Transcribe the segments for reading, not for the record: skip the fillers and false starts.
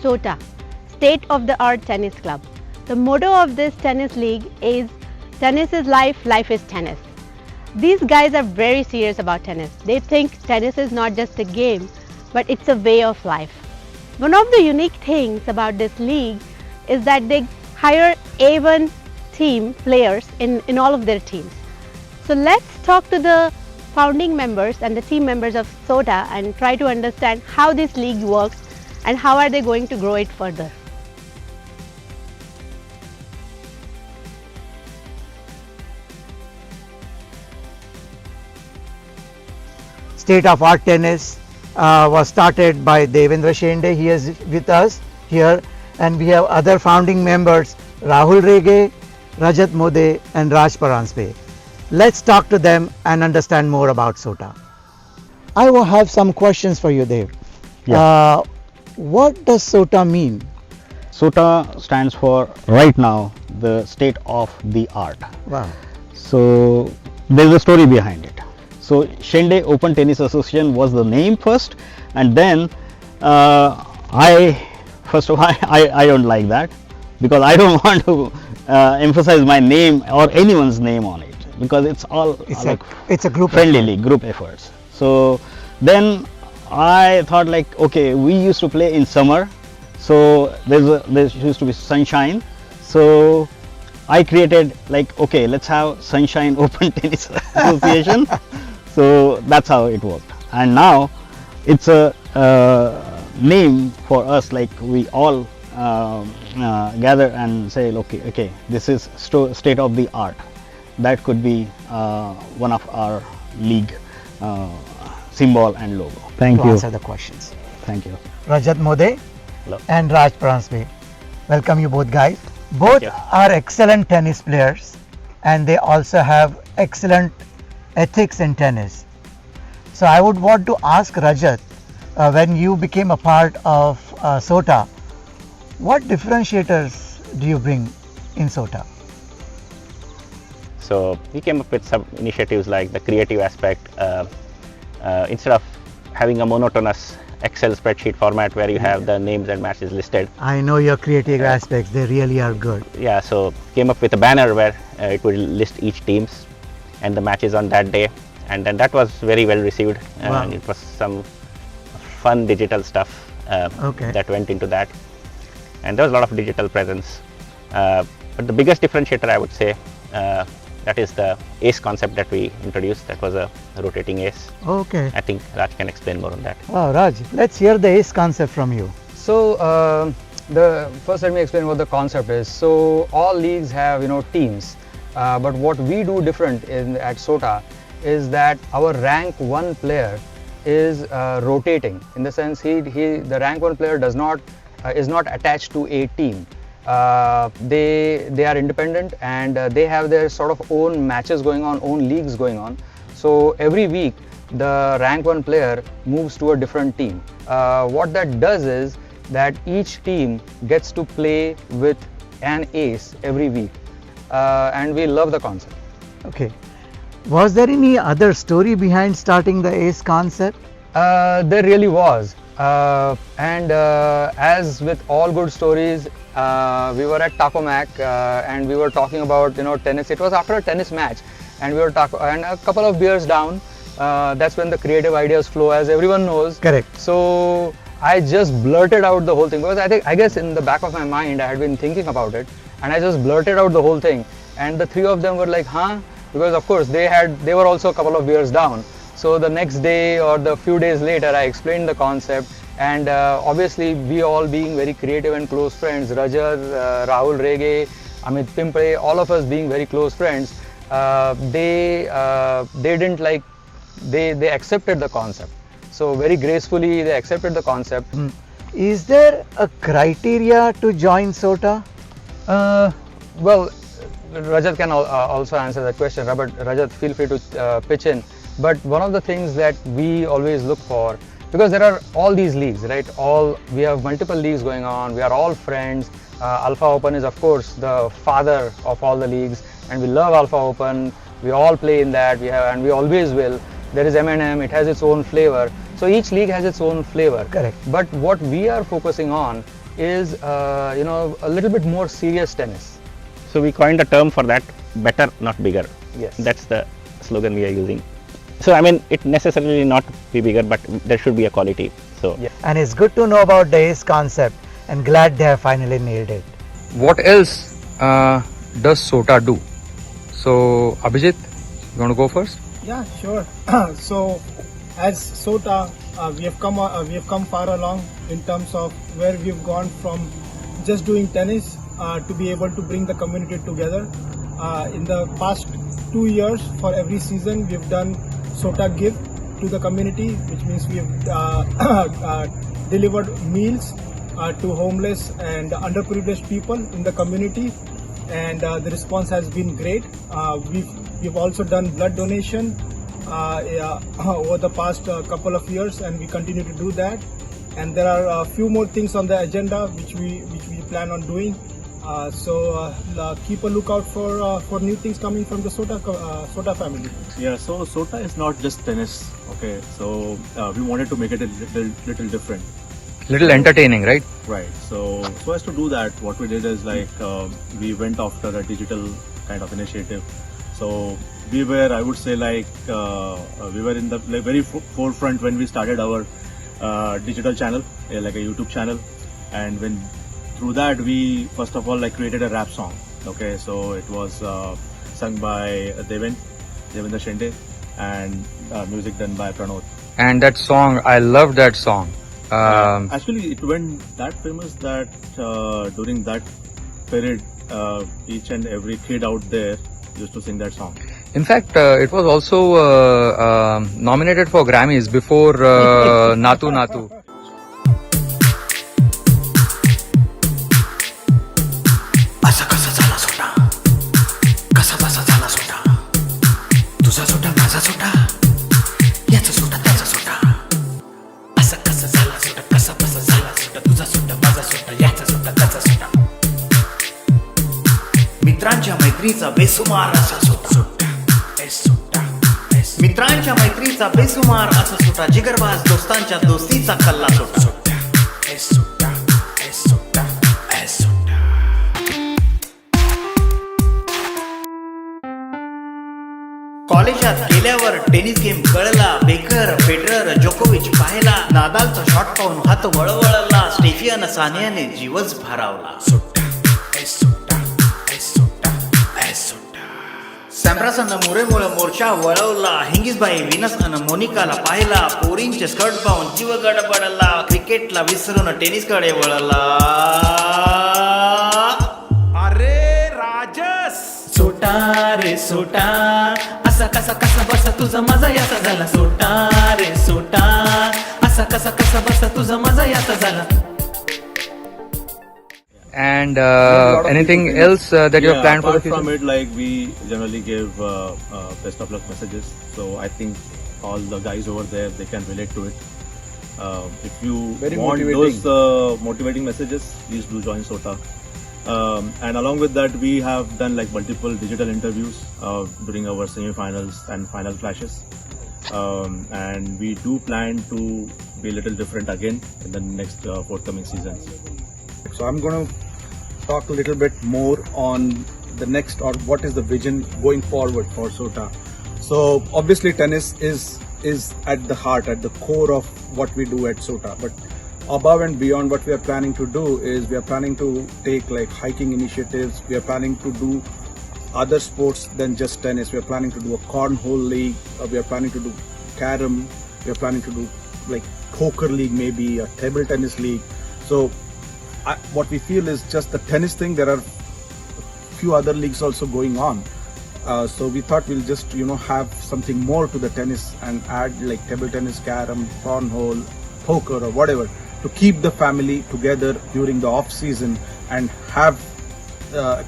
SOTA, State of the Art Tennis Club. The motto of this tennis league is tennis is life, life is tennis. These guys are very serious about tennis. They think tennis is not just a game, but it's a way of life. One of the unique things about this league is that they hire A1 team players in all of their teams. So let's talk to the founding members and the team members of SOTA and try to understand how this league works and how are they going to grow it further. State of Art Tennis was started by Devendra Shende. He is with us here, and we have other founding members, Rahul Rege, Rajat Mode and Raj Paranspe. Let's talk to them and understand more about SOTA. I will have some questions for you, Dev. Yeah. What does SOTA mean? SOTA stands for right now the state of the art. Wow. So there is a story behind it. So Shende Open Tennis Association was the name first, and then I don't like that, because I don't want to emphasize my name or anyone's name on it, because it's all it's a group friendly effort. league, group efforts. So then I thought, like, okay, we used to play in summer, so there used to be sunshine. So I created, like, okay, let's have Sunshine Open Tennis Association. So that's how it worked, and now it's a name for us. Like, we all gather and say, okay, this is state of the art. That could be one of our league symbol and logo. Thank to you. answer the questions. Thank you. Rajat Mode Hello. and Raj Paranspe. Welcome you both guys. Both you. are excellent tennis players, and they also have excellent ethics in tennis. So I would want to ask Rajat, when you became a part of SOTA, what differentiators do you bring in SOTA? So we came up with some initiatives like the creative aspect. Instead of having a monotonous Excel spreadsheet format where you have the names and matches listed. I know your creative aspects, they really are good. Yeah, so came up with a banner where it would list each teams and the matches on that day, and then that was very well received. Wow. And it was some fun digital stuff that went into that, and there was a lot of digital presence. But the biggest differentiator, I would say, that is the ace concept that we introduced. That was a rotating ace. Okay. I think Raj can explain more on that. Wow, Raj, let's hear the ace concept from you. So first let me explain what the concept is. So all leagues have teams, but what we do different at SOTA is that our rank 1 player is rotating, in the sense the rank 1 player is not attached to a team. They are independent, and they have their sort of own matches going on, own leagues going on. So every week the rank 1 player moves to a different team. What that does is that each team gets to play with an ace every week, and we love the concept. Okay. Was there any other story behind starting the ace concept? There really was, and as with all good stories, we were at Taco Mac and we were talking about tennis. It was after a tennis match, and we were and a couple of beers down. That's when the creative ideas flow, as everyone knows. Correct. So I just blurted out the whole thing, because I guess in the back of my mind I had been thinking about it, and I just blurted out the whole thing, and the three of them were like, huh? Because of course they were also a couple of beers down. So the next day or the few days later, I explained the concept, and obviously we all being very creative and close friends, Rajat, Rahul Rege, Amit Pimpre, all of us being very close friends, they accepted the concept. So very gracefully they accepted the concept. Is there a criteria to join SOTA? Well, Rajat can also answer that question. Rajat, feel free to pitch in. But one of the things that we always look for, because there are all these leagues, right? We have multiple leagues going on. We are all friends. Alpha Open is, of course, the father of all the leagues, and we love Alpha Open. We all play in that. And we always will. There is M&M. It has its own flavor. So each league has its own flavor. Correct. But what we are focusing on is a little bit more serious tennis. So we coined a term for that, better not bigger. Yes. That's the slogan we are using. So I mean, it necessarily not be bigger, but there should be a quality. So Yeah. And it's good to know about the ACE concept, and glad they have finally nailed it. What else does SOTA do? So Abhijit, you want to go first? Yeah, sure. So, as SOTA, we have come far along in terms of where we've gone from just doing tennis to be able to bring the community together. In the past 2 years, for every season, we've done SOTA Give to the community, which means we have delivered meals to homeless and underprivileged people in the community, and the response has been great. We've also done blood donation over the past couple of years, and we continue to do that. And there are a few more things on the agenda which we plan on doing. So keep a lookout for new things coming from the SOTA family. Yeah, so SOTA is not just tennis. Okay, so we wanted to make it a little different. Little entertaining, right? Right. So as to do that, what we did is like we went after a digital kind of initiative. So we were, I would say, like we were in the very forefront when we started our digital channel, like a YouTube channel, and when through that we first of all like created a rap song. Okay, so it was sung by Devendra Shende, and music done by Pranod. And that song, I love that song. Actually, it went that famous that during that period, each and every kid out there used to sing that song. In fact, it was also nominated for Grammys before Natu Natu. असा कसा झाला सोटा कसा बसा झाला सोटा तुझा सोटा माझा सोटा याचा सोटा त्याचा सोटा असा कसा झाला सोटा कसा बसा झाला सोटा तुझा सोटा माझा सोटा याचा सोटा त्याचा सोटा मित्रांच्या मैत्रीचा बेसुमार असा सोटा सोटा मित्रांच्या मैत्रीचा बेसुमार असा सोटा जिगरबाज दोस्तांच्या दोस्तीचा कल्ला सोटा सोटा सोटा सोटा सोटा कॉलेजात गेल्यावर टेनिस गेम कळला बेकर फेडरर जोकोविच पाहिला नादालचा शॉट पाहून हात वळवळला स्टेफियन सानियाने जीवच भारावला सुट्टा सुट्टा सुट्टा सुट्टा सॅम्प्रासन मोरेमुळे मोर्चा वळवला हिंगिसबाई विनस अन मोनिकाला पाहिला पोरींचे स्कर्ट पाहून जीव गडबडला क्रिकेटला विसरून टेनिसकडे वळला अरे राजस सोटा रे सोटा असा कसा कसा बसा तुझा मजा याचा झाला सोटा रे सोटा असा कसा कसा बसा तुझा मजा याचा झाला. And anything else that you have planned for the apart future? from it, like we generally give best of luck messages. So I think all the guys over there, they can relate to it. If you Very want motivating. those motivating messages, please do join SOTA. And along with that, we have done like multiple digital interviews during our semi-finals and final clashes. And we do plan to be a little different again in the next forthcoming seasons. So I'm going to talk a little bit more on the next, or what is the vision going forward for SOTA. So obviously tennis is at the heart, at the core of what we do at SOTA. But above and beyond, what we are planning to do is we are planning to take like hiking initiatives. We are planning to do other sports than just tennis. We are planning to do a cornhole league. We are planning to do carom. We are planning to do like poker league, maybe a table tennis league. So what we feel is just the tennis thing. There are few other leagues also going on. So we thought we'll just have something more to the tennis and add like table tennis, carom, cornhole, poker or whatever to keep the family together during the off season and have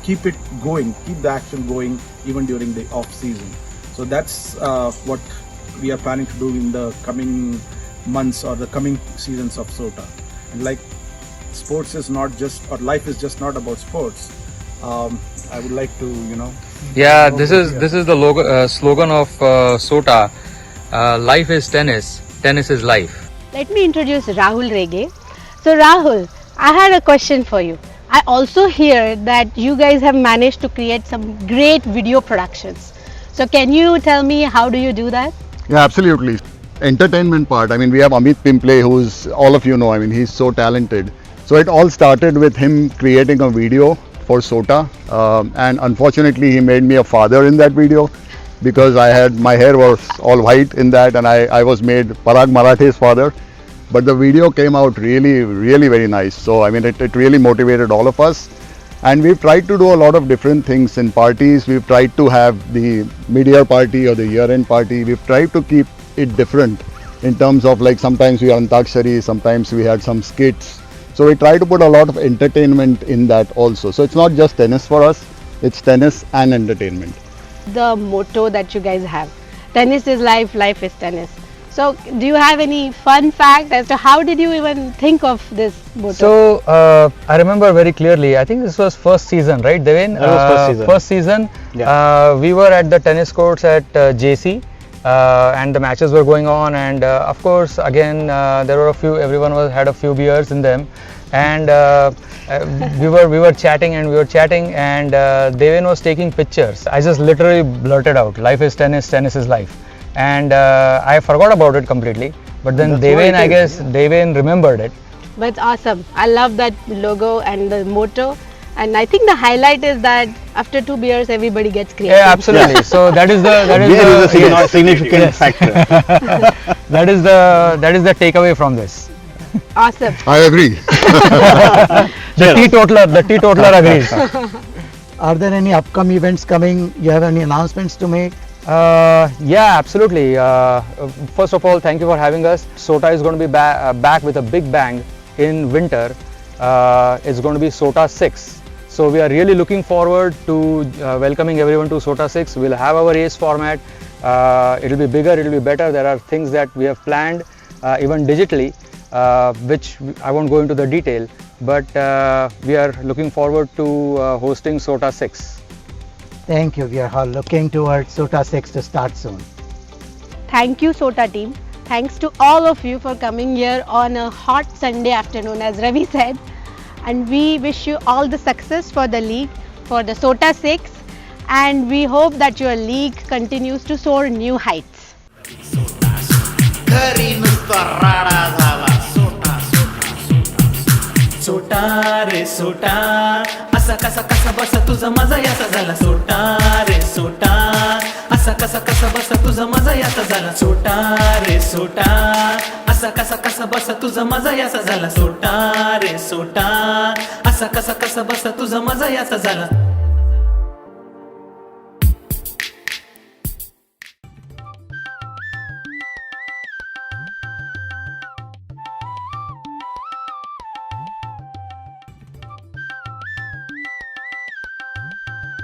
keep it going, keep the action going even during the off season. So that's what we are planning to do in the coming months or the coming seasons of SOTA. And like sports is not just, or life is just not about sports. I would like to, Yeah, this is the slogan of SOTA. Life is tennis, tennis is life. Let me introduce Rahul Rege. So Rahul, I had a question for you. I also hear that you guys have managed to create some great video productions. So can you tell me how do you do that? Yeah, absolutely. Entertainment part. I mean, we have Amit Pimple, who's all of you know. I mean, he's so talented. So it all started with him creating a video for SOTA, and unfortunately, he made me a father in that video because my hair was all white in that, and I was made Parag Marathe's father. But the video came out really, really very nice. So I mean, it really motivated all of us. And we've tried to do a lot of different things in parties. We've tried to have the mid-year party or the year-end party. We've tried to keep it different in terms of, like, sometimes we had Antakshari, sometimes we had some skits. So we try to put a lot of entertainment in that also. So it's not just tennis for us, it's tennis and entertainment. The motto that you guys have, tennis is life, life is tennis. So do you have any fun fact as to how did you even think of this motto? So I remember very clearly, I think this was first season, right, Devin? That was first season. First season, Yeah. we were at the tennis courts at JC, and the matches were going on, and of course, again, there were everyone had a few beers in them, and we were chatting, and Devin was taking pictures. I just literally blurted out, "Life is tennis, tennis is life." And I forgot about it completely, but then Devin remembered it. But it's awesome. I love that logo and the motto, and I think the highlight is that after 2 beers everybody gets creative. Yeah, absolutely. So that is the significant factor. that is the takeaway from this. Awesome. I agree. The teetotaler agrees. Are there any upcoming events coming? You have any announcements to make? Yeah, absolutely. First of all, thank you for having us. SOTA is going to be back with a big bang in winter. It's going to be SOTA 6. So we are really looking forward to welcoming everyone to SOTA 6. We'll have our race format. It'll be bigger, it'll be better. There are things that we have planned, even digitally, which I won't go into the detail. But we are looking forward to hosting SOTA 6. Thank you. We are all looking towards SOTA 6 to start soon. Thank you, SOTA team. Thanks to all of you for coming here on a hot Sunday afternoon, as Ravi said. And we wish you all the success for the league, for the SOTA 6. And we hope that your league continues to soar new heights. घरी नुसता राडा झाला सोटा सोटा रे सोटा असा कसा कसा बसा तुझा मजा याचा झाला सोटा रे सोटा असा कसा कसा बसा तुझा मजा याचा झाला सोटा रे सोटा असा कसा कसा बसा तुझा मजा याचा झाला सोटा रे सोटा असा कसा कसा बसा तुझा मजा याचा झाला